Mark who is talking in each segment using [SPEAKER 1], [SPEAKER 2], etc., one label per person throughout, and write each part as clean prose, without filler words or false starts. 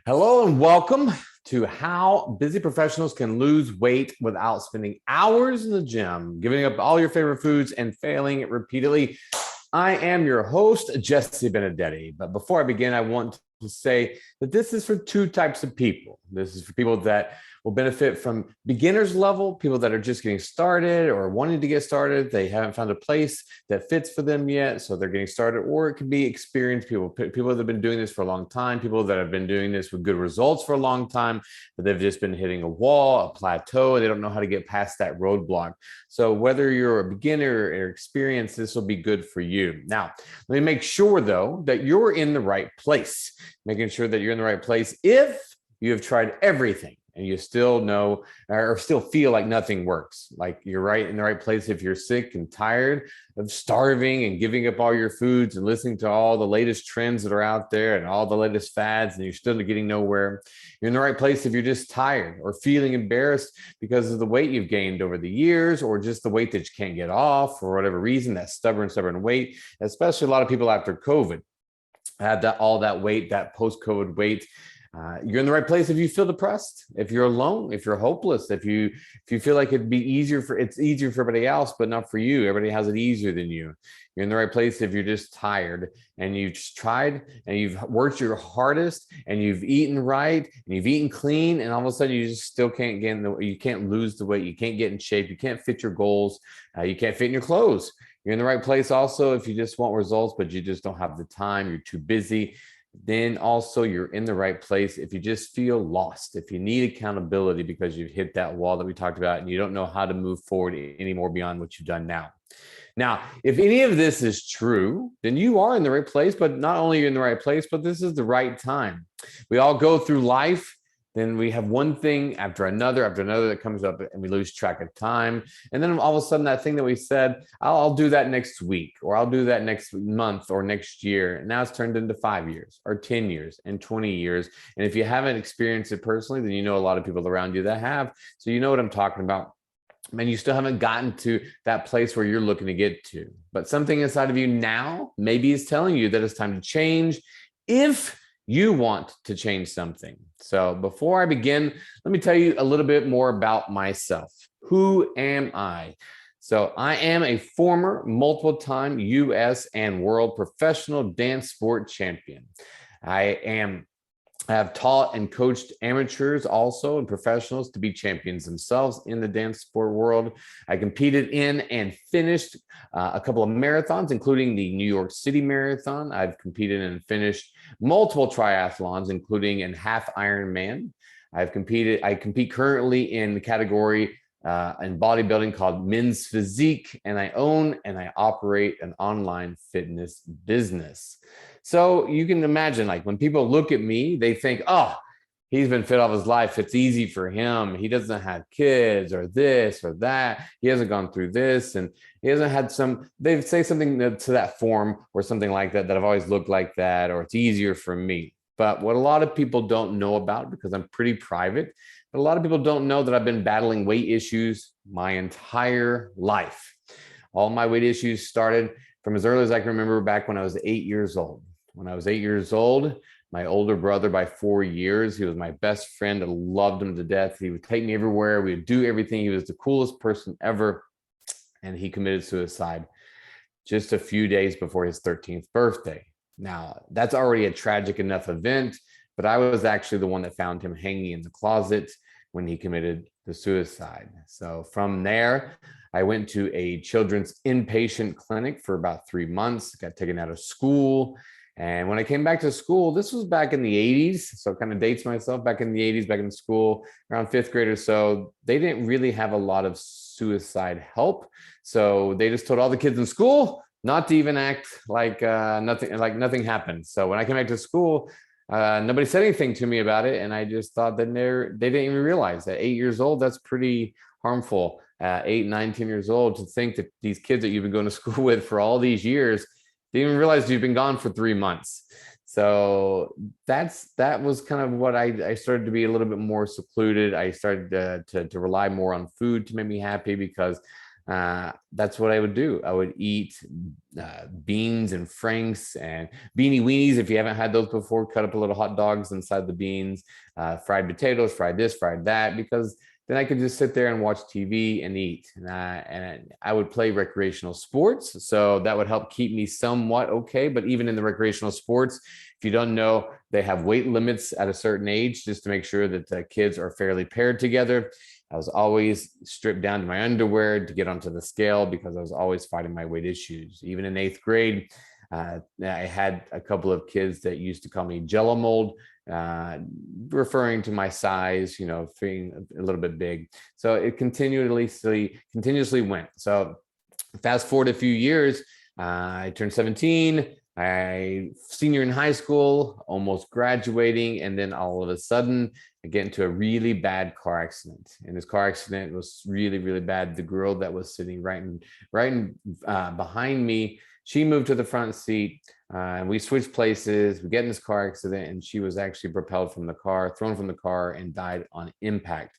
[SPEAKER 1] Hello and welcome to How Busy Professionals Can Lose Weight Without Spending Hours in the Gym, giving up all your favorite foods and failing repeatedly. I am your host, Jesse Benedetti. But before I begin, I want to say that this is for two types of people. This is for people that will benefit from beginners level, people that are just getting started or wanting to get started. They haven't found a place that fits for them yet, so they're getting started. Or it could be experienced people, people that have been doing this for a long time, people that have been doing this with good results for a long time, but they've just been hitting a wall, a plateau, and they don't know how to get past that roadblock. So whether you're a beginner or experienced, this will be good for you. Now, let me make sure though that you're in the right place, making sure that you're in the right place. If you have tried everything and you still know or still feel like nothing works, like you're right in the right place. If you're sick and tired of starving and giving up all your foods and listening to all the latest trends that are out there and all the latest fads, and you're still getting nowhere, you're in the right place. If you're just tired or feeling embarrassed because of the weight you've gained over the years, or just the weight that you can't get off for whatever reason, that stubborn weight, especially a lot of people after COVID had all that weight, that post-COVID weight. You're in the right place if you feel depressed, if you're alone, if you're hopeless, if you feel like it's easier for everybody else, but not for you. Everybody has it easier than you. You're in the right place if you're just tired and you've just tried and you've worked your hardest and you've eaten right and you've eaten clean, and all of a sudden you just still can't you can't lose the weight, you can't get in shape, you can't fit your goals, you can't fit in your clothes. You're in the right place also if you just want results, but you just don't have the time, you're too busy. Then also you're in the right place if you just feel lost, if you need accountability because you've hit that wall that we talked about and you don't know how to move forward anymore beyond what you've done now. Now, if any of this is true, then you are in the right place, but not only are you in the right place, but this is the right time. We all go through life, then we have one thing after another that comes up and we lose track of time. And then all of a sudden that thing that we said, I'll do that next week, or I'll do that next month or next year. And now it's turned into 5 years or 10 years and 20 years. And if you haven't experienced it personally, then you know a lot of people around you that have. So you know what I'm talking about. And you still haven't gotten to that place where you're looking to get to. But something inside of you now maybe is telling you that it's time to change if you want to change something. So before I begin, let me tell you a little bit more about myself. Who am I? So I am a former multiple-time U.S. and world professional dance sport champion. I have taught and coached amateurs also and professionals to be champions themselves in the dance sport world. I competed in and finished a couple of marathons, including the New York City Marathon. I've competed and finished multiple triathlons, including in half Ironman. I compete currently in the category in bodybuilding called Men's Physique, and I own and I operate an online fitness business. So you can imagine, like when people look at me, they think, oh, he's been fit all his life. It's easy for him. He doesn't have kids or this or that. He hasn't gone through this. And he hasn't had they say something to that form or something like that, that I've always looked like that, or it's easier for me. But what a lot of people don't know about, because I'm pretty private, but a lot of people don't know that I've been battling weight issues my entire life. All my weight issues started from as early as I can remember, back when I was 8 years old. When I was 8 years old, my older brother by 4 years, he was my best friend. I loved him to death. He would take me everywhere. We would do everything. He was the coolest person ever. And he committed suicide just a few days before his 13th birthday. Now, that's already a tragic enough event, but I was actually the one that found him hanging in the closet when he committed the suicide. So from there, I went to a children's inpatient clinic for about 3 months, got taken out of school. And when I came back to school, this was back in the 80s. So it kind of dates myself, back in the 80s, back in school, around 5th grade or so. They didn't really have a lot of suicide help. So they just told all the kids in school not to even act like nothing happened. So when I came back to school, nobody said anything to me about it. And I just thought that they didn't even realize that 8 years old, that's pretty harmful. 8, 9, 10 years old, to think that these kids that you've been going to school with for all these years, they didn't even realize you've been gone for 3 months. So that was kind of what I started to be a little bit more secluded. I started to rely more on food to make me happy, because that's what I would do. I would eat beans and franks and beanie weenies. If you haven't had those before, cut up a little hot dogs inside the beans, fried potatoes, fried this, fried that, because then I could just sit there and watch TV and eat. And I would play recreational sports. So that would help keep me somewhat okay. But even in the recreational sports, if you don't know, they have weight limits at a certain age just to make sure that the kids are fairly paired together. I was always stripped down to my underwear to get onto the scale because I was always fighting my weight issues. Even in 8th grade, I had a couple of kids that used to call me Jello mold, referring to my size, being a little bit big. So it continuously went. So fast forward a few years, I turned 17. I senior in high school, almost graduating, and then all of a sudden I get into a really bad car accident. And this car accident was really, really bad. The girl that was sitting right behind me, she moved to the front seat, and we switched places. We get in this car accident, and she was actually propelled from the car, thrown from the car, and died on impact.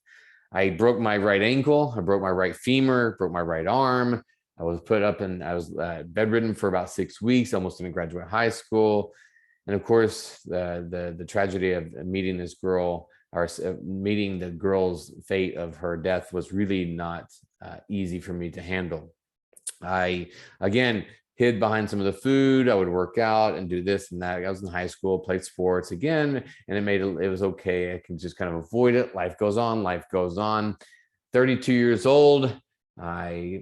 [SPEAKER 1] I broke my right ankle. I broke my right femur, broke my right arm. I was put up and I was bedridden for about 6 weeks, almost didn't graduate high school. And of course, the tragedy of meeting this girl, or meeting the girl's fate of her death, was really not easy for me to handle. I, again, hid behind some of the food. I would work out and do this and that. I was in high school, played sports again, and it was okay. I can just kind of avoid it. Life goes on, life goes on. 32 years old.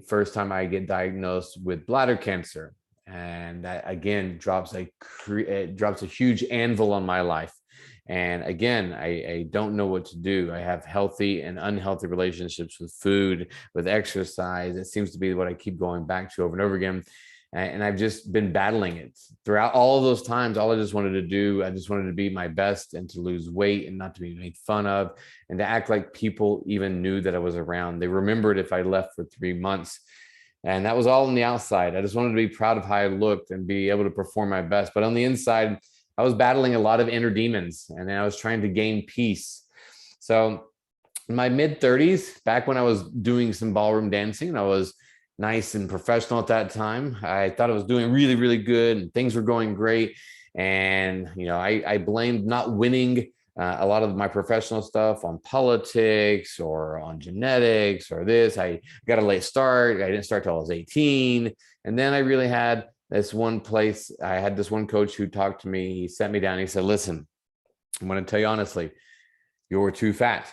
[SPEAKER 1] First time I get diagnosed with bladder cancer, and that again drops a huge anvil on my life. And again, I don't know what to do. I have healthy and unhealthy relationships with food, with exercise. It seems to be what I keep going back to over and over again. And I've just been battling it throughout all of those times. All I just wanted to do, I just wanted to be my best and to lose weight and not to be made fun of and to act like people even knew that I was around. They remembered if I left for 3 months. And that was all on the outside. I just wanted to be proud of how I looked and be able to perform my best. But on the inside, I was battling a lot of inner demons, and I was trying to gain peace. So in my mid-30s, back when I was doing some ballroom dancing, I was nice and professional at that time. I thought I was doing really, really good and things were going great. And, I blamed not winning a lot of my professional stuff on politics or on genetics or this. I got a late start. I didn't start till I was 18. And then I really had this one place. I had this one coach who talked to me. He sat me down. He said, listen, I'm going to tell you honestly, you're too fat.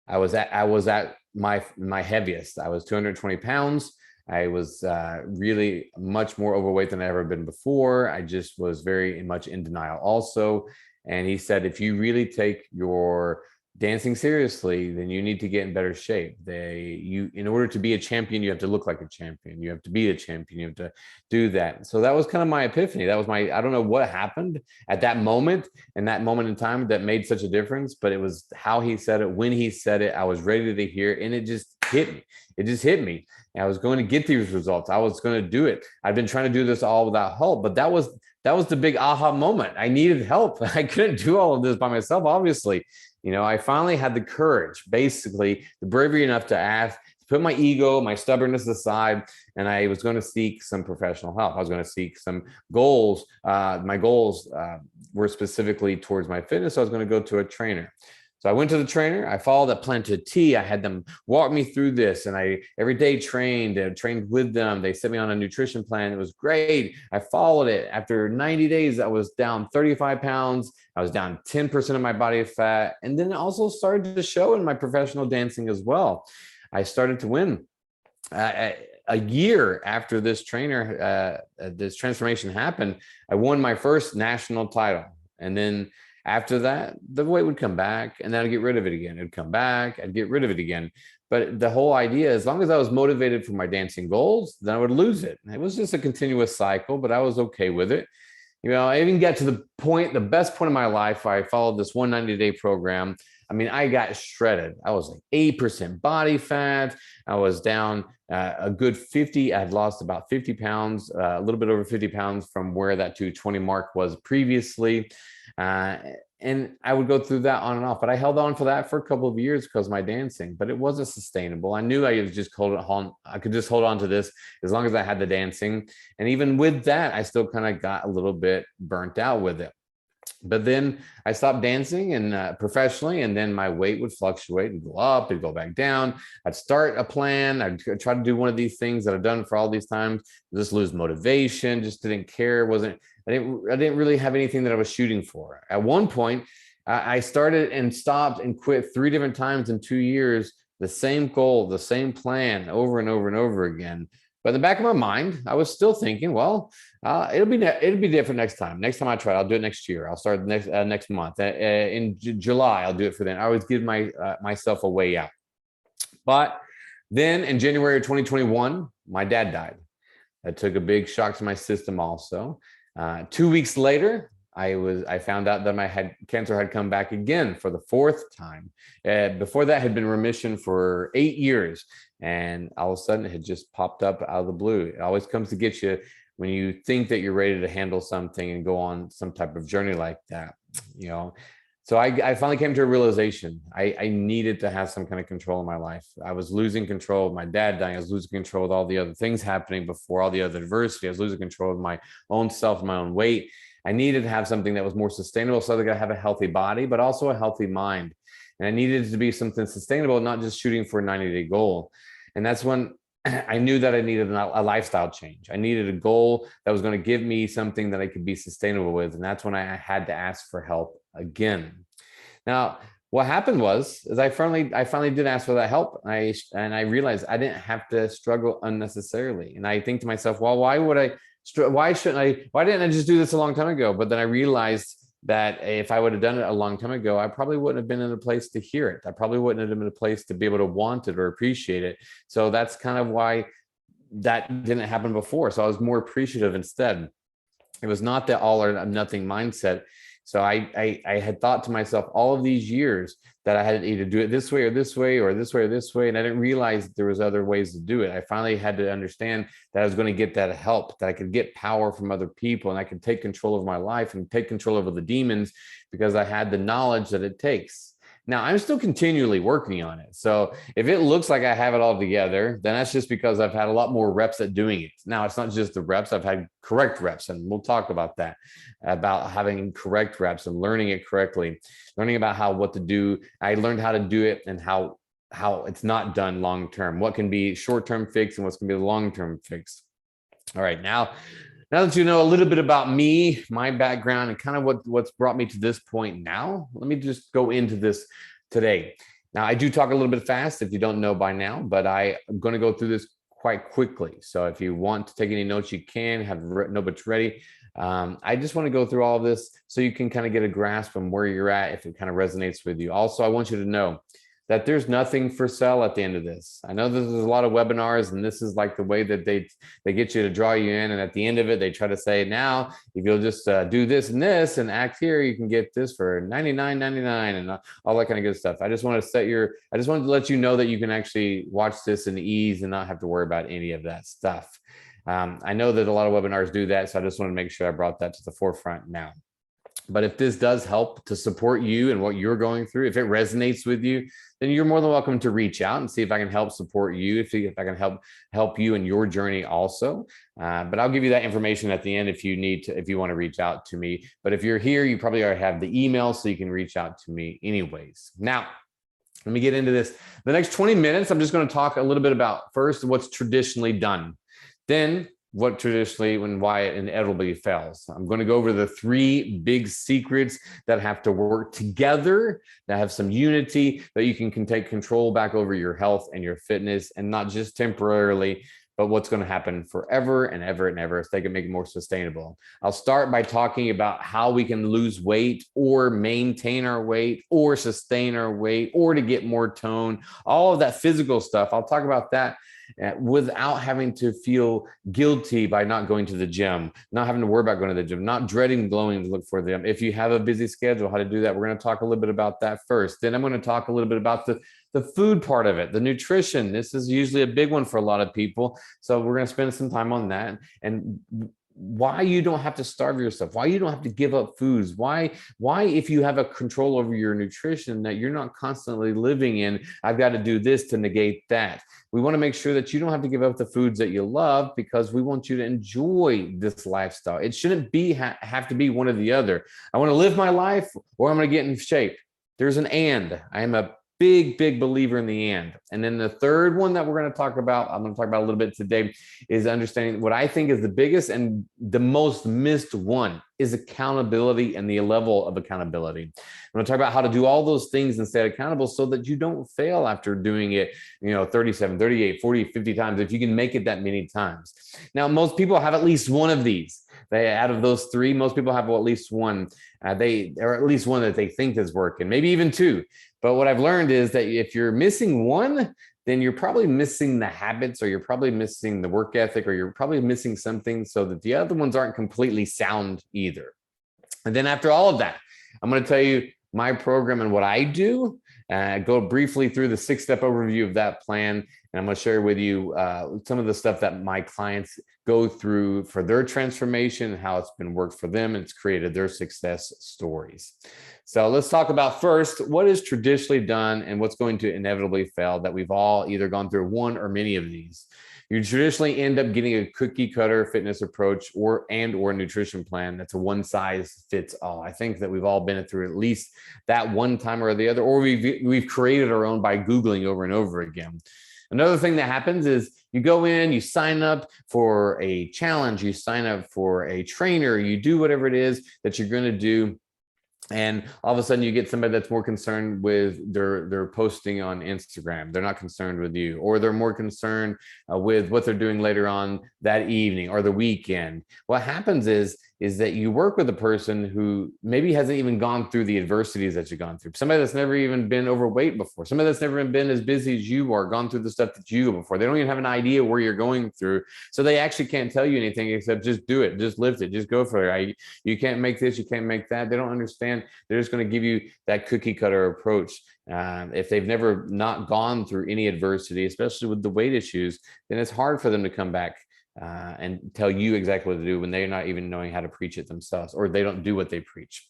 [SPEAKER 1] I was at my heaviest. I was 220 pounds. I was really much more overweight than I've ever been before. I just was very much in denial also. And he said, if you really take your dancing seriously, then you need to get in better shape. In order to be a champion, you have to look like a champion. You have to be a champion. You have to do that. So that was kind of my epiphany. That was I don't know what happened at that moment, in time that made such a difference, but it was how he said it, when he said it, I was ready to hear, and it just hit me. It just hit me. I was going to get these results. I was going to do it. I've been trying to do this all without help, but that was the big aha moment. I needed help. I couldn't do all of this by myself, obviously. I finally had the courage, basically the bravery enough to ask, to put my ego, my stubbornness aside, and I was going to seek some professional help. I was going to seek some goals. My goals were specifically towards my fitness. So I was going to go to a trainer. So I went to the trainer. I followed that plan to a T. I had them walk me through this, and I every day trained with them. They set me on a nutrition plan. It was great. I followed it. After 90 days, I was down 35 pounds. I was down 10% of my body fat. And then it also started to show in my professional dancing as well. I started to win. A year after this this transformation happened, I won my first national title. And then after that, the weight would come back, and then I'd get rid of it again. It'd come back, I'd get rid of it again. But the whole idea, as long as I was motivated for my dancing goals, then I would lose it. It was just a continuous cycle, but I was okay with it. I even got to the best point of my life. I followed this 190-day program. I mean, I got shredded. I was like 8% body fat. I was down a good 50. I had lost about 50 pounds, a little bit over 50 pounds from where that 220 mark was previously. and I would go through that on and off, but I held on for that for a couple of years because of my dancing, but it wasn't sustainable. I knew I was just I could just hold on to this as long as I had the dancing. And even with that, I still kind of got a little bit burnt out with it. But then I stopped dancing and professionally, and then my weight would fluctuate and go up and go back down. I'd start a plan. I'd try to do one of these things that I've done for all these times, just lose motivation, just didn't care. I didn't really have anything that I was shooting for. At one point, I started and stopped and quit 3 different times in 2 years, the same goal, the same plan over and over and over again. But in the back of my mind, I was still thinking, well, it'll be different next time. Next time I try, I'll do it next year. I'll start next month. In July, I'll do it for then. I always give myself a way out. But then in January of 2021, my dad died. That took a big shock to my system also. 2 weeks later, I found out that my cancer had come back again for the 4th time. Before that had been remission for 8 years. And all of a sudden it had just popped up out of the blue. It always comes to get you when you think that you're ready to handle something and go on some type of journey like that, you know. So I finally came to a realization. I needed to have some kind of control in my life. I was losing control of my dad dying. I was losing control of all the other things happening before, all the other adversity. I was losing control of my own self, my own weight. I needed to have something that was more sustainable so that I could have a healthy body, but also a healthy mind. And I needed it to be something sustainable, not just shooting for a 90-day goal. And that's when I knew that I needed a lifestyle change. I needed a goal that was going to give me something that I could be sustainable with. And that's when I had to ask for help again. Now, what happened was I finally did ask for that help. And I realized I didn't have to struggle unnecessarily. And I think to myself, well, why didn't I just do this a long time ago? But then I realized that if I would have done it a long time ago, I probably wouldn't have been in a place to hear it. I probably wouldn't have been in a place to be able to want it or appreciate it. So that's kind of why that didn't happen before. So I was more appreciative instead. It was not the all or nothing mindset. So I had thought to myself all of these years that I had to either do it this way or this way or this way or this way. And I didn't realize that there was other ways to do it. I finally had to understand that I was going to get that help, that I could get power from other people and I could take control of my life and take control over the demons because I had the knowledge that it takes. Now, I'm still continually working on it. So if it looks like I have it all together, then that's just because I've had a lot more reps at doing it. Now, it's not just the reps. I've had correct reps, and we'll talk about that, about having correct reps and learning it correctly, learning about what to do. I learned how to do it and how it's not done long-term, what can be short-term fix and what's going to be the long-term fix. All right, now that you know a little bit about me, my background, and kind of what's brought me to this point now, let me just go into this today. Now, I do talk a little bit fast if you don't know by now, but I'm going to go through this quite quickly. So if you want to take any notes, you can have notebooks ready. I just want to go through all of this so you can kind of get a grasp on where you're at if it kind of resonates with you. Also, I want you to know that there's nothing for sale at the end of this. I know there's a lot of webinars, and this is like the way that they get you to draw you in. And at the end of it, they try to say, now, if you'll just do this and act here, you can get this for $99.99 and all that kind of good stuff. I just want to let you know that you can actually watch this in ease and not have to worry about any of that stuff. I know that a lot of webinars do that, so I just want to make sure I brought that to the forefront now. But if this does help to support you and what you're going through, if it resonates with you, then you're more than welcome to reach out and see if I can help support you, if I can help you in your journey also. But I'll give you that information at the end if you want to reach out to me. But if you're here, you probably already have the email, so you can reach out to me anyways. Now, let me get into this. The next 20 minutes, I'm just going to talk a little bit about first what's traditionally done. Then what traditionally and why it inevitably fails. I'm going to go over the 3 big secrets that have to work together, that have some unity, that you can take control back over your health and your fitness, and not just temporarily, but what's going to happen forever and ever and ever so they can make it more sustainable. I'll start by talking about how we can lose weight or maintain our weight or sustain our weight or to get more tone, all of that physical stuff. I'll talk about that without having to feel guilty by not going to the gym, not having to worry about going to the gym, not dreading going to look for them. If you have a busy schedule, how to do that. We're going to talk a little bit about that first. Then I'm going to talk a little bit about the food part of it, the nutrition. This is usually a big one for a lot of people. So we're going to spend some time on that. And why you don't have to starve yourself, why you don't have to give up foods, why if you have a control over your nutrition that you're not constantly living in, I've got to do this to negate that. We want to make sure that you don't have to give up the foods that you love, because we want you to enjoy this lifestyle. It shouldn't be have to be one or the other. I want to live my life, or I'm going to get in shape. There's an and. I am a big believer in the and then the third one that we're going to talk about, I'm going to talk about a little bit today, is understanding what I think is the biggest and the most missed one is accountability and the level of accountability. I'm going to talk about how to do all those things and stay accountable so that you don't fail after doing it, 37, 38, 40, 50 times, if you can make it that many times. Now, most people have at least one of these. Out of those three, most people have at least one. Or at least one that they think is working, maybe even two. But what I've learned is that if you're missing one, then you're probably missing the habits, or you're probably missing the work ethic, or you're probably missing something, so that the other ones aren't completely sound either. And then after all of that, I'm going to tell you my program and what I do. Go briefly through the 6-step overview of that plan. And I'm going to share with you some of the stuff that my clients go through for their transformation, how it's been worked for them, and it's created their success stories. So let's talk about first, what is traditionally done and what's going to inevitably fail, that we've all either gone through one or many of these. You traditionally end up getting a cookie cutter fitness approach or nutrition plan that's a one size fits all. I think that we've all been through at least that one time or the other, or we've created our own by Googling over and over again. Another thing that happens is you go in, you sign up for a challenge, you sign up for a trainer, you do whatever it is that you're going to do. And all of a sudden you get somebody that's more concerned with their posting on Instagram. They're not concerned with you, or they're more concerned with what they're doing later on that evening or the weekend. What happens is that you work with a person who maybe hasn't even gone through the adversities that you've gone through. Somebody that's never even been overweight before. Somebody that's never been as busy as you are, gone through the stuff that you go before. They don't even have an idea where you're going through. So they actually can't tell you anything except just do it, just lift it, just go for it. You can't make this, you can't make that. They don't understand. They're just going to give you that cookie cutter approach. If they've never not gone through any adversity, especially with the weight issues, then it's hard for them to come back and tell you exactly what to do when they're not even knowing how to preach it themselves, or they don't do what they preach.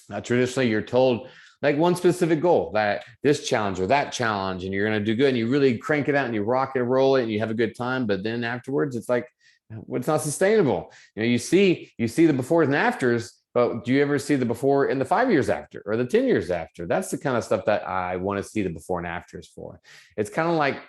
[SPEAKER 1] Now, traditionally, you're told like one specific goal, that this challenge or that challenge, and you're going to do good, and you really crank it out and you rock it, roll it, and you have a good time. But then afterwards, it's like, it's not sustainable. You see the befores and afters, but do you ever see the before and the 5 years after, or the 10 years after? That's the kind of stuff that I want to see the before and afters for. It's kind of like,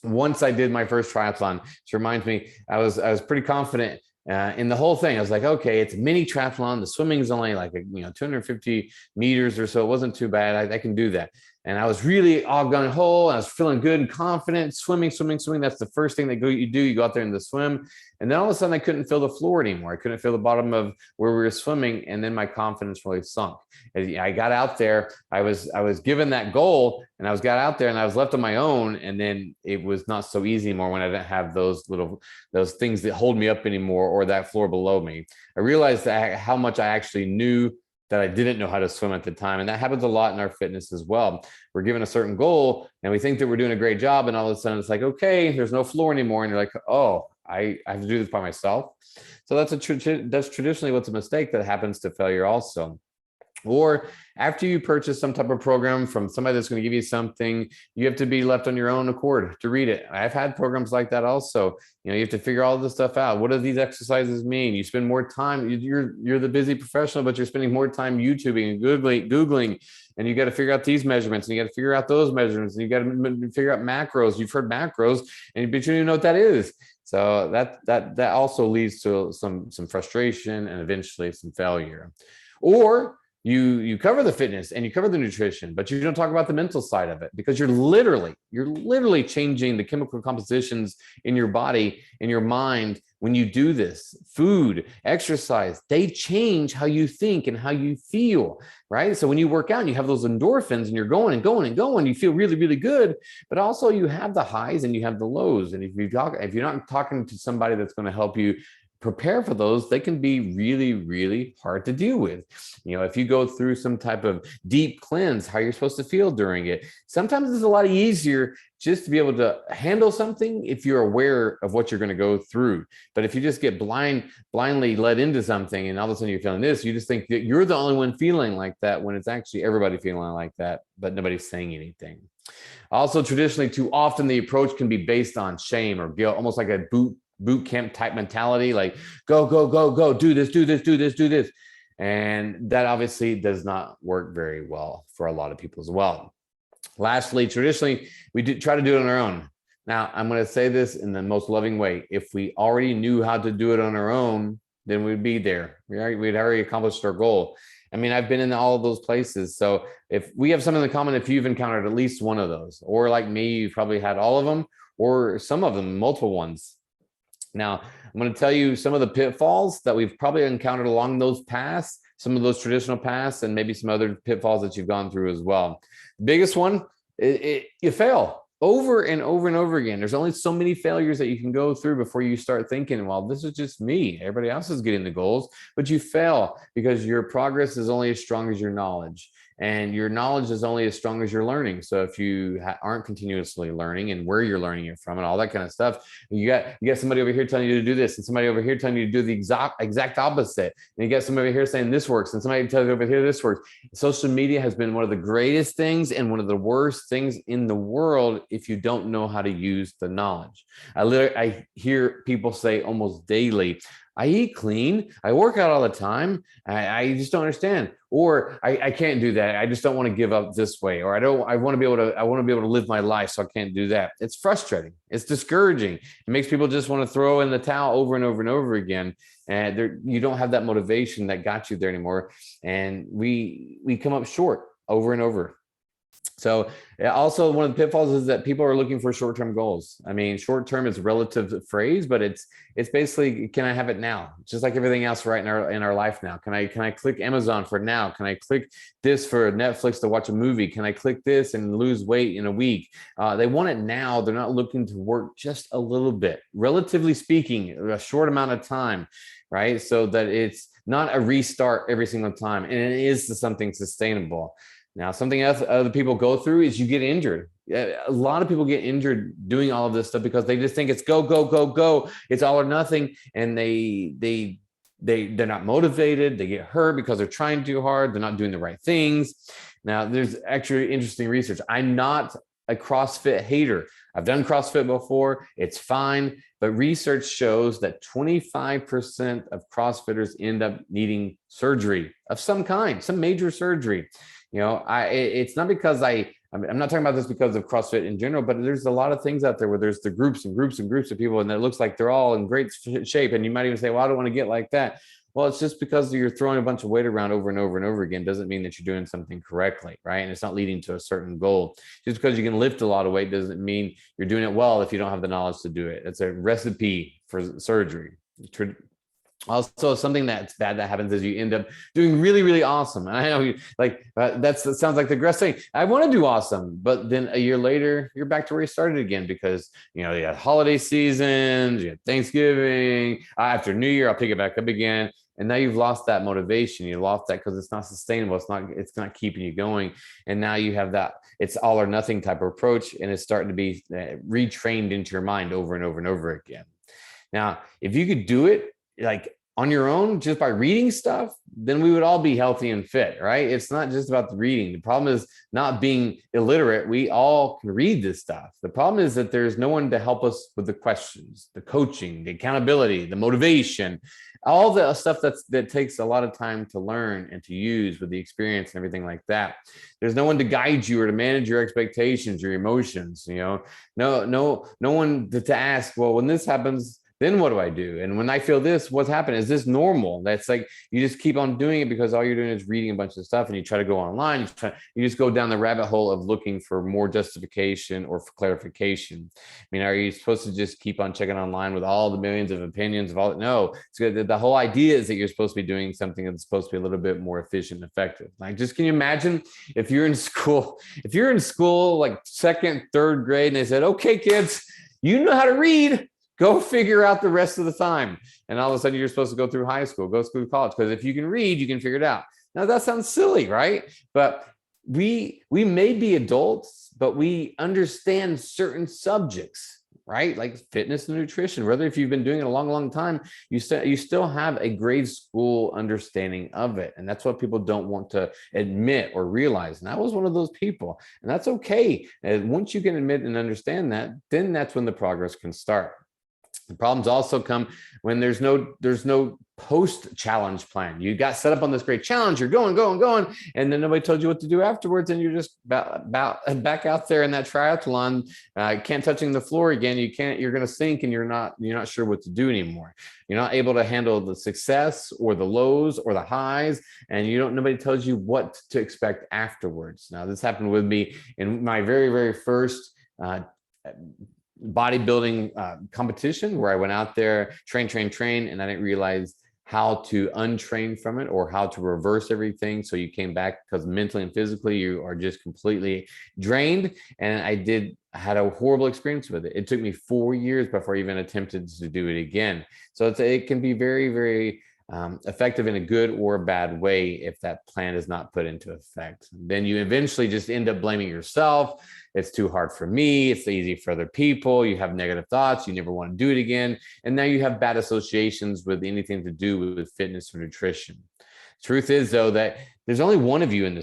[SPEAKER 1] once I did my first triathlon, which reminds me, I was pretty confident in the whole thing. I was like, okay, it's a mini triathlon. The swimming is only like 250 meters or so. It wasn't too bad. I can do that. And I was really all gung ho. I was feeling good and confident. Swimming. That's the first thing that you do. You go out there in the swim. And then all of a sudden I couldn't feel the floor anymore. I couldn't feel the bottom of where we were swimming. And then my confidence really sunk. And I got out there. I was given that goal, and I got out there and I was left on my own. And then it was not so easy anymore when I didn't have those things that hold me up anymore, or that floor below me. I realized how much I actually knew that I didn't know how to swim at the time. And that happens a lot in our fitness as well. We're given a certain goal and we think that we're doing a great job. And all of a sudden it's like, okay, there's no floor anymore. And you're like, oh, I have to do this by myself. So that's traditionally what's a mistake that happens to failure also. Or after you purchase some type of program from somebody that's going to give you something, you have to be left on your own accord to read it. I've had programs like that also. You have to figure all this stuff out. What do these exercises mean? You spend more time. You're the busy professional, but you're spending more time YouTubing and Googling, and you got to figure out these measurements, and you got to figure out those measurements, and you got to figure out macros. You've heard macros, but you don't even know what that is. So that also leads to some frustration and eventually some failure. Or you cover the fitness and you cover the nutrition, but you don't talk about the mental side of it, because you're literally changing the chemical compositions in your body, in your mind. When you do this, food, exercise, they change how you think and how you feel, right? So when you work out and you have those endorphins and you're going and going and going, you feel really, really good, but also you have the highs and you have the lows. And if you're not talking to somebody that's going to help you prepare for those, they can be really, really hard to deal with. If you go through some type of deep cleanse, how you're supposed to feel during it. Sometimes it's a lot easier just to be able to handle something if you're aware of what you're going to go through. But if you just get blindly led into something and all of a sudden you're feeling this, you just think that you're the only one feeling like that, when it's actually everybody feeling like that, but nobody's saying anything. Also, traditionally, too often the approach can be based on shame or guilt, almost like a boot camp type mentality, like go, go, go, go, do this, do this, do this, do this. And that obviously does not work very well for a lot of people as well. Lastly, traditionally, we do try to do it on our own. Now, I'm going to say this in the most loving way. If we already knew how to do it on our own, then we'd be there. We'd already accomplished our goal. I mean, I've been in all of those places. So if we have something in common, if you've encountered at least one of those, or like me, you've probably had all of them, or some of them, multiple ones. Now, I'm going to tell you some of the pitfalls that we've probably encountered along those paths, some of those traditional paths, and maybe some other pitfalls that you've gone through as well. The biggest one, you fail over and over and over again. There's only so many failures that you can go through before you start thinking, well, this is just me. Everybody else is getting the goals, but you fail because your progress is only as strong as your knowledge. And your knowledge is only as strong as your learning. So if you aren't continuously learning and where you're learning it from and all that kind of stuff, you got somebody over here telling you to do this and somebody over here telling you to do the exact opposite. And you got somebody over here saying this works and somebody tells you over here this works. Social media has been one of the greatest things and one of the worst things in the world if you don't know how to use the knowledge. I hear people say almost daily, I eat clean. I work out all the time. I just don't understand. Or I can't do that. I just don't want to give up this way. Or I want to be able to live my life. So I can't do that. It's frustrating. It's discouraging. It makes people just want to throw in the towel over and over and over again. And you don't have that motivation that got you there anymore. And we come up short over and over. So also one of the pitfalls is that people are looking for short-term goals. I mean, short-term is a relative phrase, but it's basically, can I have it now? Just like everything else right in our life now. Can I click Amazon for now? Can I click this for Netflix to watch a movie? Can I click this and lose weight in a week? They want it now. They're not looking to work just a little bit, relatively speaking, a short amount of time, right? So that it's not a restart every single time, and it is something sustainable. Now, something else other people go through is you get injured. A lot of people get injured doing all of this stuff because they just think it's go, go, go, go. It's all or nothing. And they're not motivated. They get hurt because they're trying too hard. They're not doing the right things. Now, there's actually interesting research. I'm not a CrossFit hater. I've done CrossFit before. It's fine. But research shows that 25% of CrossFitters end up needing surgery of some kind, some major surgery. It's not because I'm not talking about this because of CrossFit in general, but there's a lot of things out there where there's the groups and groups and groups of people, and it looks like they're all in great shape. And you might even say, well, I don't want to get like that. Well, it's just because you're throwing a bunch of weight around over and over and over again doesn't mean that you're doing something correctly, right? And it's not leading to a certain goal. Just because you can lift a lot of weight doesn't mean you're doing it well if you don't have the knowledge to do it. It's a recipe for surgery. Also, something that's bad that happens is you end up doing really, really awesome. And I know that sounds like the greatest thing. I want to do awesome, but then a year later, you're back to where you started again because, you had holiday seasons, you had Thanksgiving, after New Year, I'll pick it back up again. And now you've lost that motivation. You lost that because it's not sustainable. It's not keeping you going. And now you have that, it's all or nothing type of approach. And it's starting to be retrained into your mind over and over and over again. Now, if you could do it, like on your own, just by reading stuff, then we would all be healthy and fit, right? It's not just about the reading. The problem is not being illiterate. We all can read this stuff. The problem is that there's no one to help us with the questions, the coaching, the accountability, the motivation, all the stuff that takes a lot of time to learn and to use with the experience and everything like that. There's no one to guide you or to manage your expectations, your emotions, no one to ask, well, when this happens, then what do I do? And when I feel this, what's happened? Is this normal? That's like, you just keep on doing it because all you're doing is reading a bunch of stuff, and you try to go online. You just go down the rabbit hole of looking for more justification or for clarification. I mean, are you supposed to just keep on checking online with all the millions of opinions of all? No, it's good. The whole idea is that you're supposed to be doing something that's supposed to be a little bit more efficient and effective. Like, just can you imagine if you're in school, like second, third grade, and they said, okay, kids, you know how to read. Go figure out the rest of the time. And all of a sudden you're supposed to go through high school, go through college. Because if you can read, you can figure it out. Now that sounds silly, right? But we may be adults, but we understand certain subjects, right? Like fitness and nutrition. Whether if you've been doing it a long, long time, you still have a grade school understanding of it. And that's what people don't want to admit or realize. And I was one of those people. And that's okay. And once you can admit and understand that, then that's when the progress can start. The problems also come when there's no post-challenge plan. You got set up on this great challenge, you're going, and then nobody told you what to do afterwards, and you're just back out there in that triathlon, can't touching the floor again. You're going to sink, and you're not sure what to do anymore. You're not able to handle the success or the lows or the highs, and nobody tells you what to expect afterwards. Now, this happened with me in my very, very first bodybuilding competition, where I went out there, train, and I didn't realize how to untrain from it or how to reverse everything. So you came back because mentally and physically you are just completely drained. And I had a horrible experience with it. It took me 4 years before I even attempted to do it again. So it can be very, very effective in a good or a bad way if that plan is not put into effect. Then you eventually just end up blaming yourself. It's too hard for me. It's easy for other people. You have negative thoughts. You never want to do it again. And now you have bad associations with anything to do with fitness or nutrition. Truth is, though, that there's only one of you in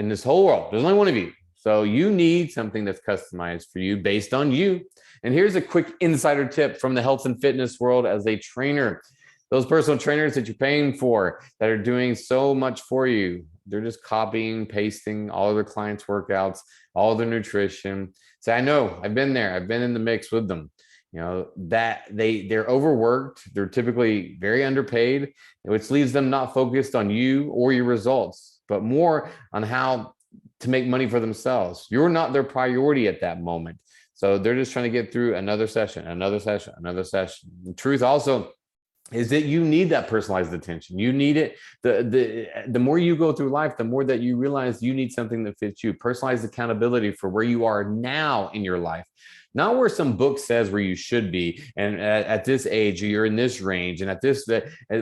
[SPEAKER 1] this whole world. There's only one of you. So you need something that's customized for you based on you. And here's a quick insider tip from the health and fitness world as a trainer. Those personal trainers that you're paying for that are doing so much for you, they're just copying, pasting all of their clients' workouts, all their nutrition. So I know, I've been there. I've been in the mix with them. That they're overworked. They're typically very underpaid, which leaves them not focused on you or your results, but more on how to make money for themselves. You're not their priority at that moment. So they're just trying to get through another session. The truth also is that you need that personalized attention. You need it. The more you go through life, the more that you realize you need something that fits you. Personalized accountability for where you are now in your life. Not where some book says where you should be, and at this age you're in this range, and at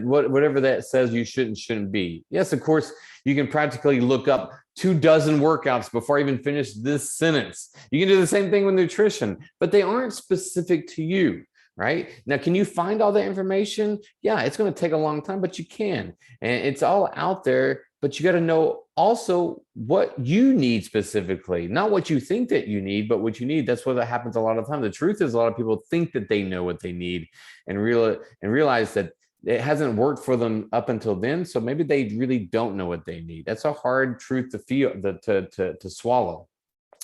[SPEAKER 1] whatever that says you shouldn't be. Yes, of course, you can practically look up 24 workouts before I even finish this sentence. You can do the same thing with nutrition, but they aren't specific to you. Right now, can you find all that information? Yeah, it's going to take a long time, but you can, and it's all out there. But you got to know also what you need specifically, not what you think that you need, but what you need. That's what happens a lot of time. The truth is, a lot of people think that they know what they need, and realize that it hasn't worked for them up until then. So maybe they really don't know what they need. That's a hard truth to feel, to swallow.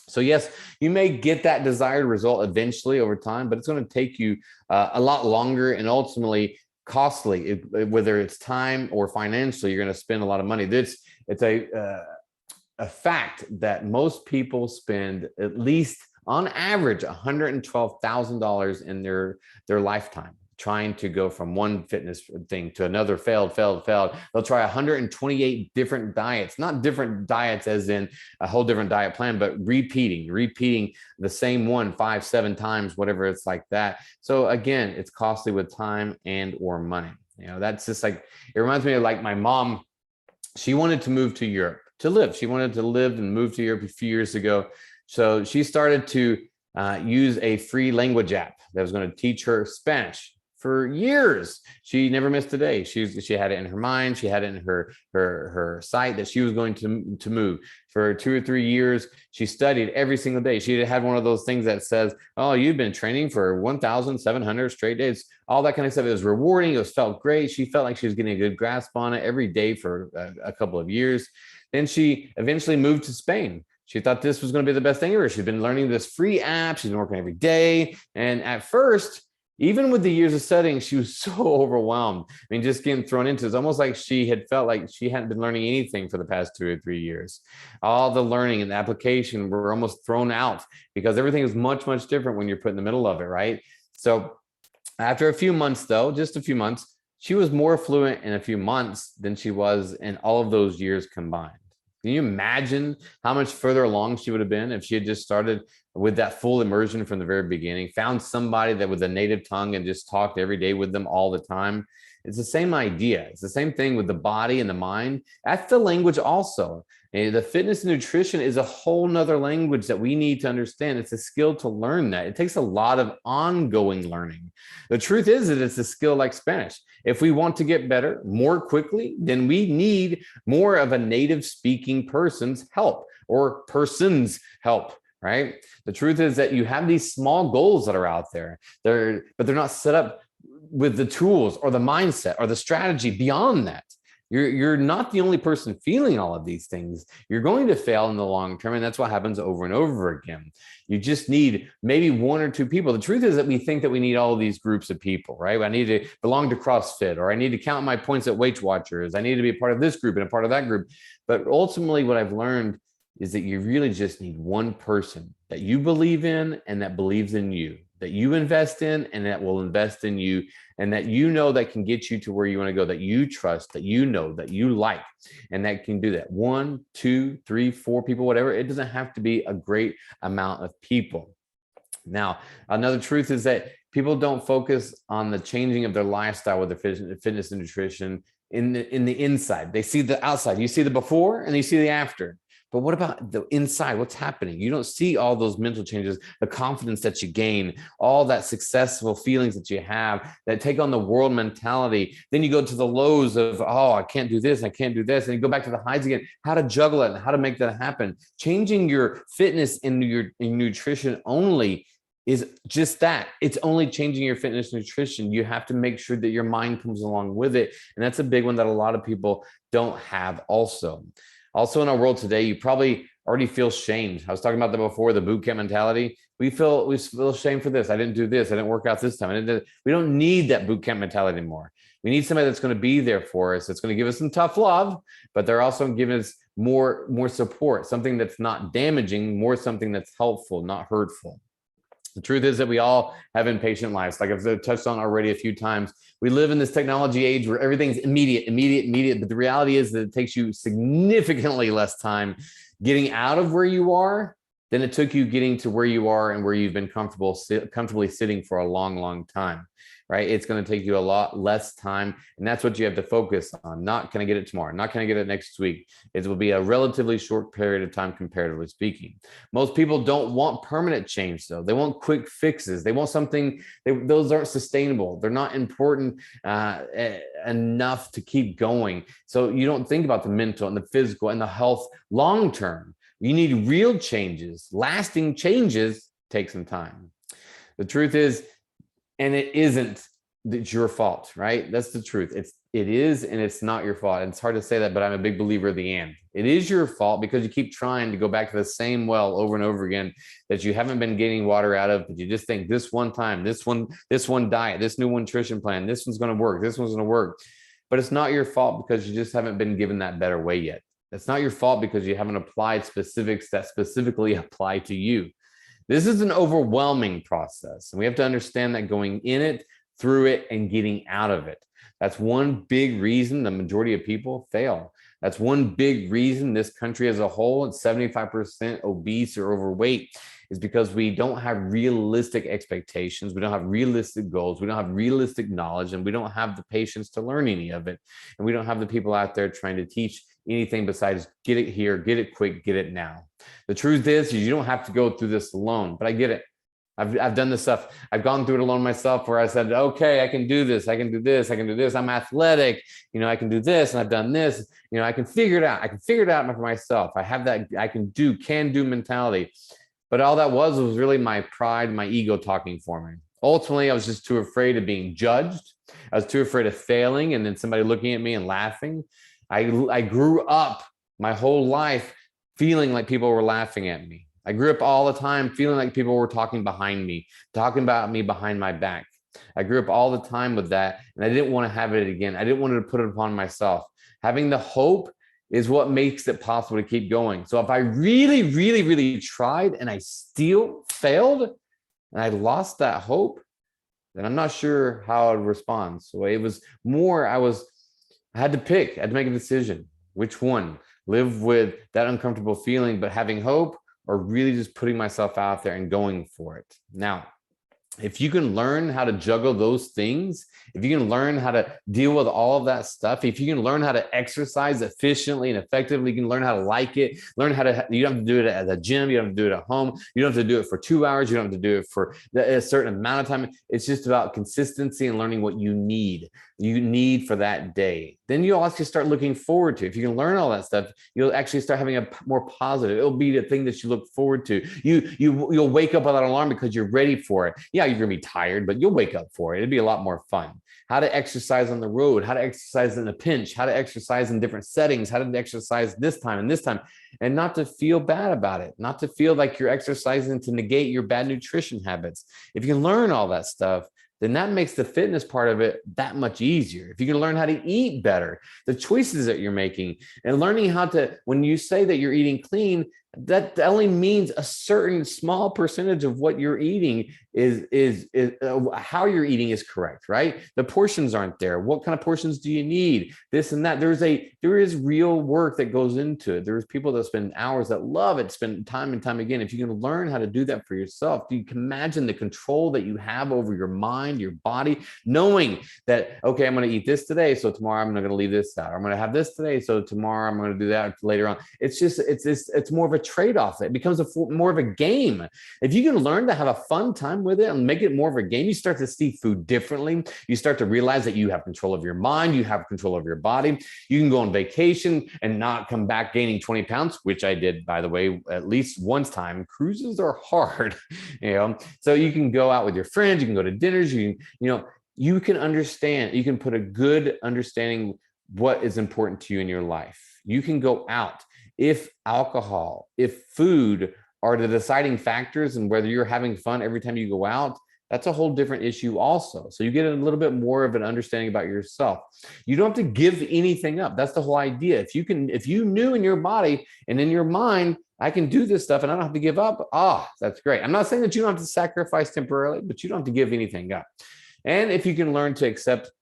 [SPEAKER 1] So yes, you may get that desired result eventually over time, but it's going to take you a lot longer and ultimately costly, whether it's time or financially. You're going to spend a lot of money. It's a fact that most people spend at least on average $112,000 in their lifetime trying to go from one fitness thing to another. Failed. They'll try 128 different diets, not different diets as in a whole different diet plan, but repeating the same one 5-7 times, whatever it's like that. So again, it's costly with time and or money. That's just like, it reminds me of like my mom. She wanted to move to Europe to live. She wanted to live and move to Europe a few years ago. So she started to use a free language app that was going to teach her Spanish. For years, she never missed a day. She had it in her mind. She had it in her sight that she was going to move. For 2 or 3 years, she studied every single day. She had one of those things that says, "Oh, you've been training for 1,700 straight days." All that kind of stuff. It was rewarding. It felt great. She felt like she was getting a good grasp on it every day for a couple of years. Then she eventually moved to Spain. She thought this was going to be the best thing ever. She's been learning this free app. She's been working every day. And at first, even with the years of studying, she was so overwhelmed. I mean, just getting thrown into it. It's almost like she had felt like she hadn't been learning anything for the past 2 or 3 years. All the learning and the application were almost thrown out because everything is much, much different when you're put in the middle of it, right? So after a few months, though, just a few months, she was more fluent in a few months than she was in all of those years combined. Can you imagine how much further along she would have been if she had just started with that full immersion from the very beginning, found somebody that with a native tongue and just talked every day with them all the time? It's the same idea. It's the same thing with the body and the mind. That's the language also. And the fitness and nutrition is a whole nother language that we need to understand. It's a skill to learn that. It takes a lot of ongoing learning. The truth is that it's a skill like Spanish. If we want to get better more quickly, then we need more of a native speaking person's help or person's help, right? The truth is that you have these small goals that are out there, but they're not set up with the tools or the mindset or the strategy beyond that. You're not the only person feeling all of these things. You're going to fail in the long term, and that's what happens over and over again. You just need maybe one or two people. The truth is that we think that we need all of these groups of people, right? I need to belong to CrossFit, or I need to count my points at Weight Watchers. I need to be a part of this group and a part of that group. But ultimately, what I've learned is that you really just need one person that you believe in and that believes in you, that you invest in and that will invest in you, and that you know that can get you to where you want to go, that you trust, that you know, that you like, and that can do that. 1, 2, 3, 4 people, whatever. It doesn't have to be a great amount of people. Now, another truth is that people don't focus on the changing of their lifestyle with their fitness and nutrition in the inside. They see the outside. You see the before and you see the after. But what about the inside? What's happening? You don't see all those mental changes, the confidence that you gain, all that successful feelings that you have that take on the world mentality. Then you go to the lows of, oh, I can't do this, I can't do this. And you go back to the highs again, how to juggle it and how to make that happen. Changing your fitness and your nutrition only is just that. It's only changing your fitness and nutrition. You have to make sure that your mind comes along with it. And that's a big one that a lot of people don't have also. Also in our world today, you probably already feel shamed. I was talking about that before, the boot camp mentality. We feel shame for this. I didn't do this. I didn't work out this time. We don't need that boot camp mentality anymore. We need somebody that's going to be there for us. That's going to give us some tough love, but they're also giving us more support, something that's not damaging, more something that's helpful, not hurtful. The truth is that we all have impatient lives. Like I've touched on already a few times, we live in this technology age where everything's immediate. But the reality is that it takes you significantly less time getting out of where you are than it took you getting to where you are and where you've been comfortably sitting for a long, long time, right? It's going to take you a lot less time. And that's what you have to focus on. Not can I get it tomorrow? Not can I get it next week? It will be a relatively short period of time, comparatively speaking. Most people don't want permanent change, though. They want quick fixes. They want something, those aren't sustainable. They're not important enough to keep going. So you don't think about the mental and the physical and the health long term. You need real changes. Lasting changes take some time. The truth is, and it isn't that your fault, right? That's the truth. It is, and it's not your fault. And it's hard to say that, but I'm a big believer of the and. It is your fault because you keep trying to go back to the same well over and over again that you haven't been getting water out of, but you just think this one time, this one diet, this new nutrition plan, this one's going to work, this one's going to work. But it's not your fault because you just haven't been given that better way yet. It's not your fault because you haven't applied specifics that specifically apply to you. This is an overwhelming process, and we have to understand that going in it, through it, and getting out of it. That's one big reason the majority of people fail. That's one big reason this country as a whole, it's 75% obese or overweight, is because we don't have realistic expectations. We don't have realistic goals. We don't have realistic knowledge, and we don't have the patience to learn any of it. And we don't have the people out there trying to teach anything besides get it here, get it quick, get it now. The truth is you don't have to go through this alone, but I get it. I've done this stuff. I've gone through it alone myself where I said, okay, I can do this. I can do this. I can do this. I'm athletic. I can do this. And I've done this. I can figure it out. I can figure it out for myself. I have that can do mentality. But all that was really my pride, my ego talking for me. Ultimately, I was just too afraid of being judged. I was too afraid of failing and then somebody looking at me and laughing. I grew up my whole life feeling like people were laughing at me. I grew up all the time feeling like people were talking behind me, talking about me behind my back. I grew up all the time with that, and I didn't want to have it again. I didn't want to put it upon myself. Having the hope is what makes it possible to keep going. So if I really, really, really tried and I still failed and I lost that hope, then I'm not sure how I'd respond. So it was more, I had to pick, I had to make a decision. Which one? live with that uncomfortable feeling, but having hope, or really just putting myself out there and going for it. Now, if you can learn how to juggle those things, if you can learn how to deal with all of that stuff, if you can learn how to exercise efficiently and effectively, you can learn how to like it, learn how to, you don't have to do it at the gym, you don't have to do it at home, you don't have to do it for 2 hours, you don't have to do it for a certain amount of time. It's just about consistency and learning what you need for that day. Then you'll actually start looking forward to. If you can learn all that stuff, you'll actually start having a more positive. It'll be the thing that you look forward to. You'll wake up without an alarm because you're ready for it. Yeah, you're gonna be tired, but you'll wake up for it. It'll be a lot more fun. How to exercise on the road, how to exercise in a pinch, how to exercise in different settings, how to exercise this time and this time, and not to feel bad about it, not to feel like you're exercising to negate your bad nutrition habits. If you can learn all that stuff, then that makes the fitness part of it that much easier. If you can learn how to eat better, the choices that you're making, and learning how to, when you say that you're eating clean, that only means a certain small percentage of what you're eating is how you're eating is correct, right? The portions aren't there. What kind of portions do you need? This and that. There is real work that goes into it. There's people that spend hours that love it, spend time and time again. If you can learn how to do that for yourself, you can imagine the control that you have over your mind, your body, knowing that, okay, I'm going to eat this today, so tomorrow I'm going to leave this out. Or I'm going to have this today, so tomorrow I'm going to do that later on. It's more of a trade-off. It becomes more of a game. If you can learn to have a fun time with it and make it more of a game, you start to see food differently. You start to realize that you have control of your mind, you have control of your body. You can go on vacation and not come back gaining 20 pounds, which I did, by the way, at least once time. Cruises are hard, so you can go out with your friends, you can go to dinners, you can understand, you can put a good understanding what is important to you in your life. You can go out. If alcohol, if food are the deciding factors and whether you're having fun every time you go out, that's a whole different issue also. So you get a little bit more of an understanding about yourself. You don't have to give anything up. That's the whole idea. If you knew in your body and in your mind, I can do this stuff and I don't have to give up, that's great. I'm not saying that you don't have to sacrifice temporarily, but you don't have to give anything up. And if you can learn to accept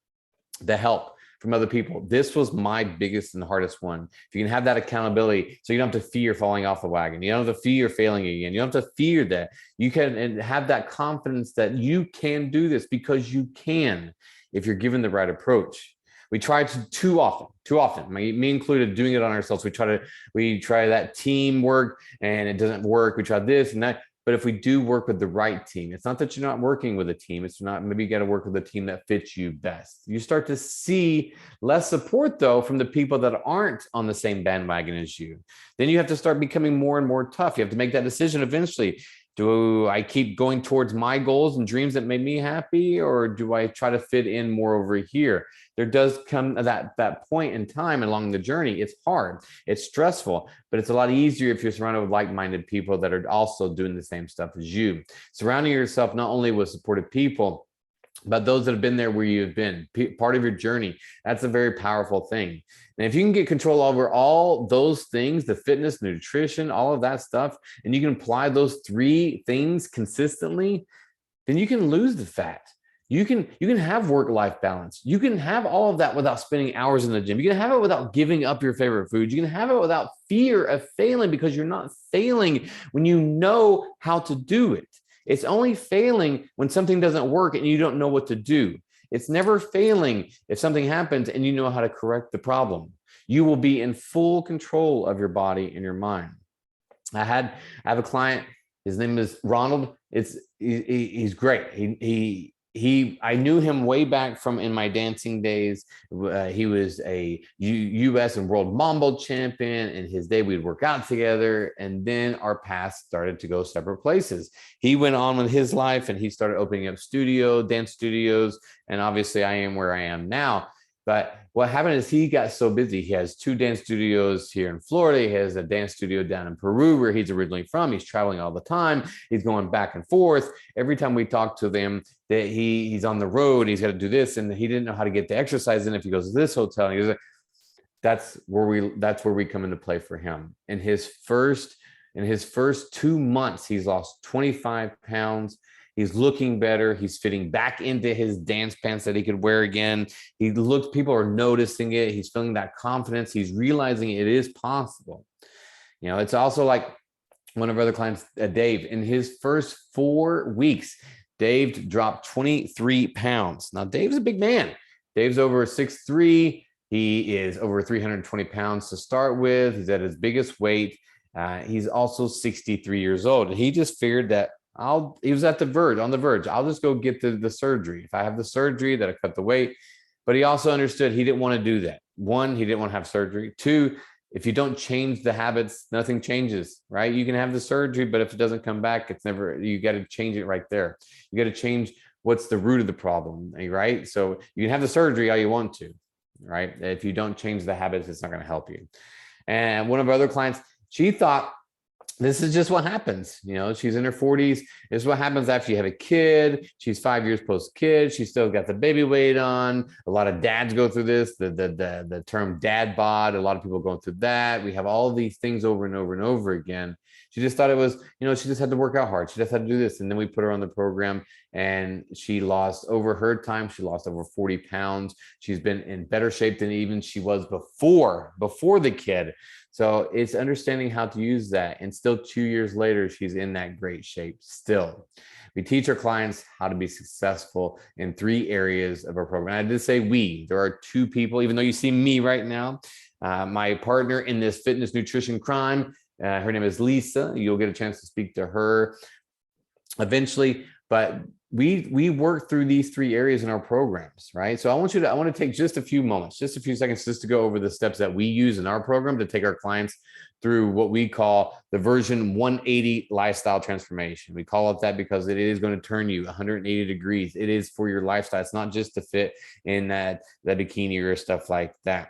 [SPEAKER 1] the help from other people. This was my biggest and hardest one. If you can have that accountability, so you don't have to fear falling off the wagon. You don't have to fear failing again. You don't have to fear that. You can and have that confidence that you can do this because you can, if you're given the right approach. We try to too often, me included, doing it on ourselves. We try that teamwork and it doesn't work. We try this and that. But if we do work with the right team, it's not that you're not working with a team. It's not, maybe you got to work with a team that fits you best. You start to see less support, though, from the people that aren't on the same bandwagon as you. Then you have to start becoming more and more tough. You have to make that decision eventually. Do I keep going towards my goals and dreams that made me happy, or do I try to fit in more over here? There does come that point in time along the journey. It's hard, it's stressful, but it's a lot easier if you're surrounded with like-minded people that are also doing the same stuff as you. Surrounding yourself not only with supportive people, but those that have been there where you've been, part of your journey. That's a very powerful thing. And if you can get control over all those things, the fitness, nutrition, all of that stuff, and you can apply those 3 things consistently, then you can lose the fat. You can have work-life balance. You can have all of that without spending hours in the gym. You can have it without giving up your favorite foods. You can have it without fear of failing, because you're not failing when you know how to do it. It's only failing when something doesn't work and you don't know what to do. It's never failing if something happens and you know how to correct the problem. You will be in full control of your body and your mind. I have a client, his name is Ronald. He's great. I knew him way back from in my dancing days. He was a U.S. and world mambo champion. In his day, we'd work out together, and then our paths started to go separate places. He went on with his life, and he started opening up dance studios, and obviously I am where I am now. But what happened is he got so busy. He has 2 dance studios here in Florida. He has a dance studio down in Peru, where he's originally from. He's traveling all the time. He's going back and forth. Every time we talk to them, that he's on the road. He's got to do this, and he didn't know how to get the exercise in if he goes to this hotel. And he goes, that's where we come into play for him. In his first 2 months, he's lost 25 pounds. He's looking better. He's fitting back into his dance pants that he could wear again. People are noticing it. He's feeling that confidence. He's realizing it is possible. It's also like one of our other clients, Dave, in his first 4 weeks, Dave dropped 23 pounds. Now, Dave's a big man. Dave's over 6'3". He is over 320 pounds to start with. He's at his biggest weight. He's also 63 years old. And he just figured that he was on the verge. I'll just go get the surgery. If I have the surgery, that'll cut the weight. But he also understood he didn't want to do that. One, he didn't want to have surgery. Two, if you don't change the habits, nothing changes, right? You can have the surgery, but if it doesn't come back, you got to change it right there. You got to change what's the root of the problem, right? So you can have the surgery all you want to, right? If you don't change the habits, it's not going to help you. And one of our other clients, she thought, this is just what happens. She's in her 40s. This is what happens after you have a kid. She's 5 years post-kid. She's still got the baby weight on. A lot of dads go through this, the term dad bod. A lot of people going through that. We have all of these things over and over and over again. She just thought it was, she just had to work out hard. She just had to do this. And then we put her on the program and she lost over her time. She lost over 40 pounds. She's been in better shape than even she was before the kid. So it's understanding how to use that. And still 2 years later, she's in that great shape still. We teach our clients how to be successful in 3 areas of our program. And I did say there are 2 people, even though you see me right now, my partner in this fitness nutrition crime, her name is Lisa. You'll get a chance to speak to her eventually, but we work through these 3 areas in our programs, right? So I want to take just a few moments, just a few seconds, just to go over the steps that we use in our program to take our clients through what we call the version 180 lifestyle transformation. We call it that because it is going to turn you 180 degrees. It is for your lifestyle. It's not just to fit in that bikini or stuff like that.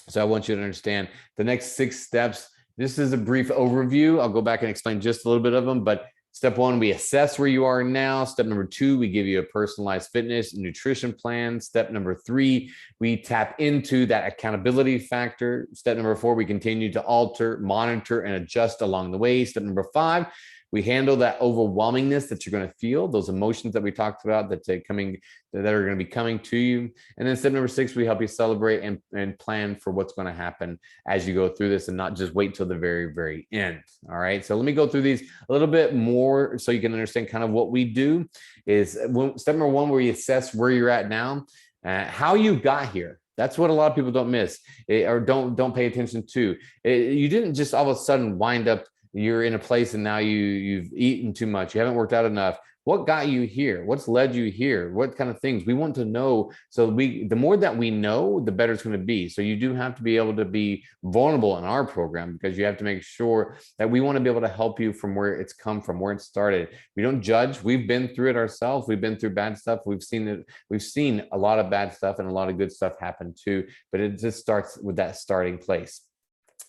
[SPEAKER 1] So I want you to understand the next 6 steps. This is a brief overview. I'll go back and explain just a little bit of them, but step 1, we assess where you are now. Step number 2, we give you a personalized fitness and nutrition plan. Step number 3, we tap into that accountability factor. Step number 4, we continue to alter, monitor, and adjust along the way. Step number 5, we handle that overwhelmingness that you're going to feel, those emotions that we talked about that are going to be coming to you. And then step number 6, we help you celebrate and plan for what's going to happen as you go through this and not just wait till the very, very end. All right. So let me go through these a little bit more so you can understand kind of what we do. Is step number 1, where you assess where you're at now, how you got here. That's what a lot of people don't miss or don't pay attention to. You didn't just all of a sudden wind up. You're in a place and now you've eaten too much. You haven't worked out enough. What got you here? What's led you here? What kind of things we want to know? So the more that we know, the better it's going to be. So you do have to be able to be vulnerable in our program because you have to make sure that we want to be able to help you from where it's come from, where it started. We don't judge. We've been through it ourselves. We've been through bad stuff. We've seen it. We've seen a lot of bad stuff and a lot of good stuff happen too. But it just starts with that starting place.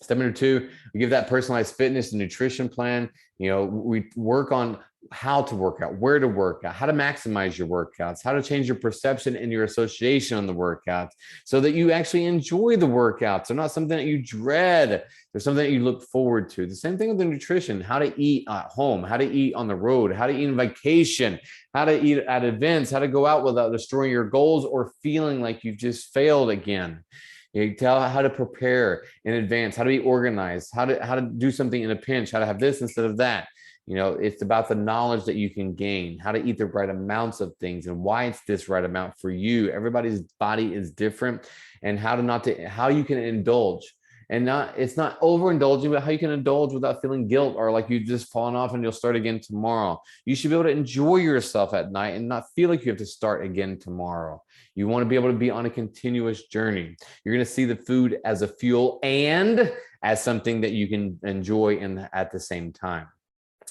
[SPEAKER 1] Step number 2, we give that personalized fitness and nutrition plan. We work on how to work out, where to work out, how to maximize your workouts, how to change your perception and your association on the workouts so that you actually enjoy the workouts. They're not something that you dread. They're something that you look forward to. The same thing with the nutrition, how to eat at home, how to eat on the road, how to eat on vacation, how to eat at events, how to go out without destroying your goals or feeling like you've just failed again. You tell how to prepare in advance, how to be organized, how to do something in a pinch, how to have this instead of that. It's about the knowledge that you can gain, how to eat the right amounts of things and why it's this right amount for you. Everybody's body is different, and how you can indulge. And it's not overindulging, but how you can indulge without feeling guilt or like you've just fallen off and you'll start again tomorrow. You should be able to enjoy yourself at night and not feel like you have to start again tomorrow. You want to be able to be on a continuous journey. You're going to see the food as a fuel and as something that you can enjoy at the same time.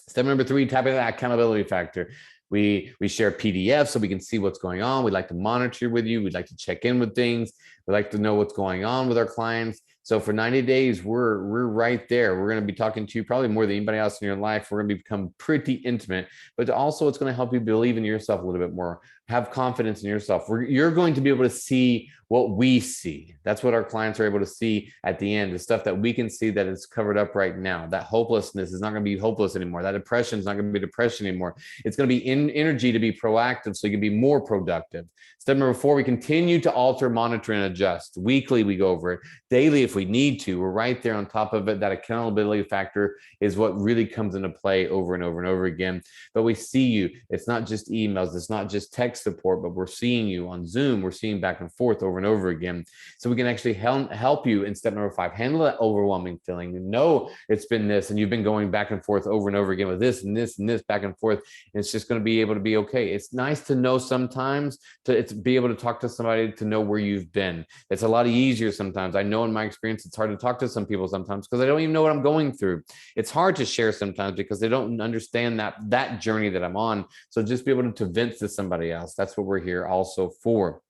[SPEAKER 1] Step number 3, tap into that accountability factor. We share PDFs so we can see what's going on. We'd like to monitor with you. We'd like to check in with things. We'd like to know what's going on with our clients. So for 90 days, we're right there. We're going to be talking to you probably more than anybody else in your life. We're going to become pretty intimate, but also it's going to help you believe in yourself a little bit more. have confidence in yourself. You're going to be able to see what we see. That's what our clients are able to see at the end, the stuff that we can see that is covered up right now. That hopelessness is not going to be hopeless anymore. That depression is not going to be depression anymore. It's going to be in energy to be proactive so you can be more productive. Step number 4, we continue to alter, monitor, and adjust. Weekly, we go over it. Daily, if we need to, we're right there on top of it. That accountability factor is what really comes into play over and over and over again. But we see you. It's not just emails. It's not just text support, but we're seeing you on Zoom. We're seeing back and forth over and over again. So we can actually help you in step number 5, handle that overwhelming feeling. You know it's been this, and you've been going back and forth over and over again with this and this and this back and forth. And it's just going to be able to be okay. It's nice to know sometimes to be able to talk to somebody to know where you've been. It's a lot easier sometimes. I know in my experience, it's hard to talk to some people sometimes because I don't even know what I'm going through. It's hard to share sometimes because they don't understand that journey that I'm on. So just be able to vent to somebody else. That's what we're here also for.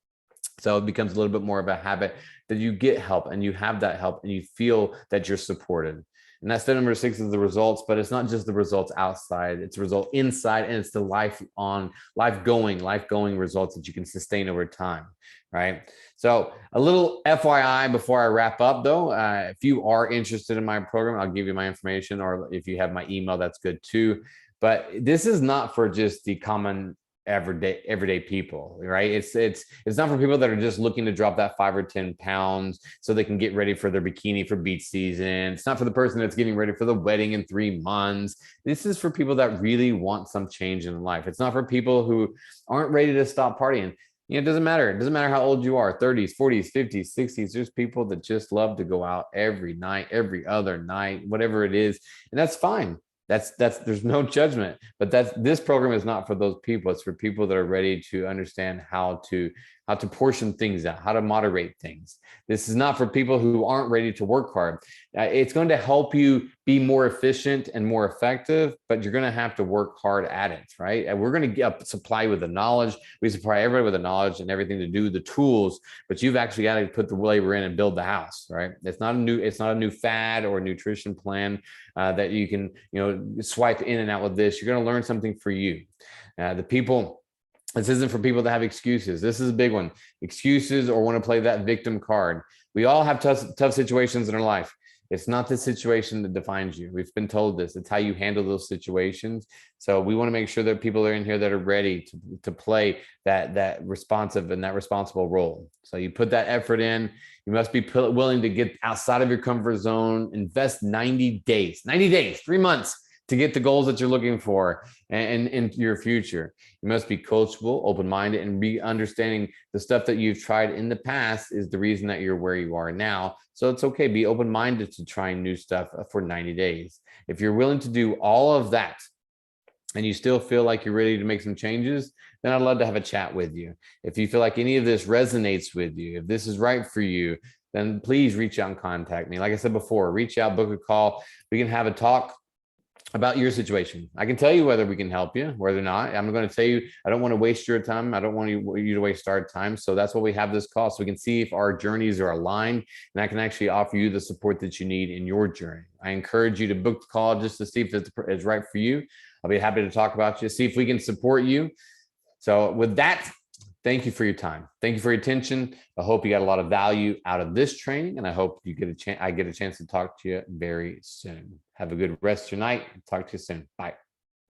[SPEAKER 1] So it becomes a little bit more of a habit that you get help and you have that help and you feel that you're supported. And that's step number 6 is the results, but it's not just the results outside, it's a result inside, and it's the life-going results that you can sustain over time, right? So a little FYI before I wrap up though, if you are interested in my program, I'll give you my information, or if you have my email, that's good too. But this is not for just the common everyday people, right? It's not for people that are just looking to drop that 5 or 10 pounds so they can get ready for their bikini for beach season. It's not for the person that's getting ready for the wedding in 3 months. This is for people that really want some change in life. It's not for people who aren't ready to stop partying. You know, it doesn't matter. It doesn't matter how old you are, 30s, 40s, 50s, 60s. There's people that just love to go out every night, every other night, whatever it is. And that's fine. There's no judgment, but this program is not for those people. It's for people that are ready to understand how to portion things out, how to moderate things. This is not for people who aren't ready to work hard. It's going to help you be more efficient and more effective, but you're going to have to work hard at it, right? And we're going to supply you with the knowledge. We supply everybody with the knowledge and everything to do the tools, but you've actually got to put the labor in and build the house, right? It's not a new fad or a nutrition plan that you can, swipe in and out with this. You're going to learn something for you. This isn't for people that have excuses. This is a big one. Excuses or want to play that victim card. We all have tough situations in our life. It's not the situation that defines you. We've been told this. It's how you handle those situations. So we want to make sure that people are in here that are ready to play that responsive and that responsible role. So you put that effort in. You must be willing to get outside of your comfort zone, invest 90 days, 3 months to get the goals that you're looking for and in your future. You must be coachable, open-minded, and be understanding the stuff that you've tried in the past is the reason that you're where you are now. So it's okay, be open-minded to trying new stuff for 90 days. If you're willing to do all of that and you still feel like you're ready to make some changes, then I'd love to have a chat with you. If you feel like any of this resonates with you, if this is right for you, then please reach out and contact me. Like I said before, reach out, book a call. We can have a talk about your situation. I can tell you whether we can help you, whether or not. I'm going to tell you, I don't want to waste your time. I don't want you to waste our time. So that's why we have this call, so we can see if our journeys are aligned, and I can actually offer you the support that you need in your journey. I encourage you to book the call just to see if it's right for you. I'll be happy to talk about you, see if we can support you. So with that, thank you for your time. Thank you for your attention. I hope you got a lot of value out of this training, and I hope you I get a chance to talk to you very soon. Have a good rest of your night. Talk to you soon. Bye.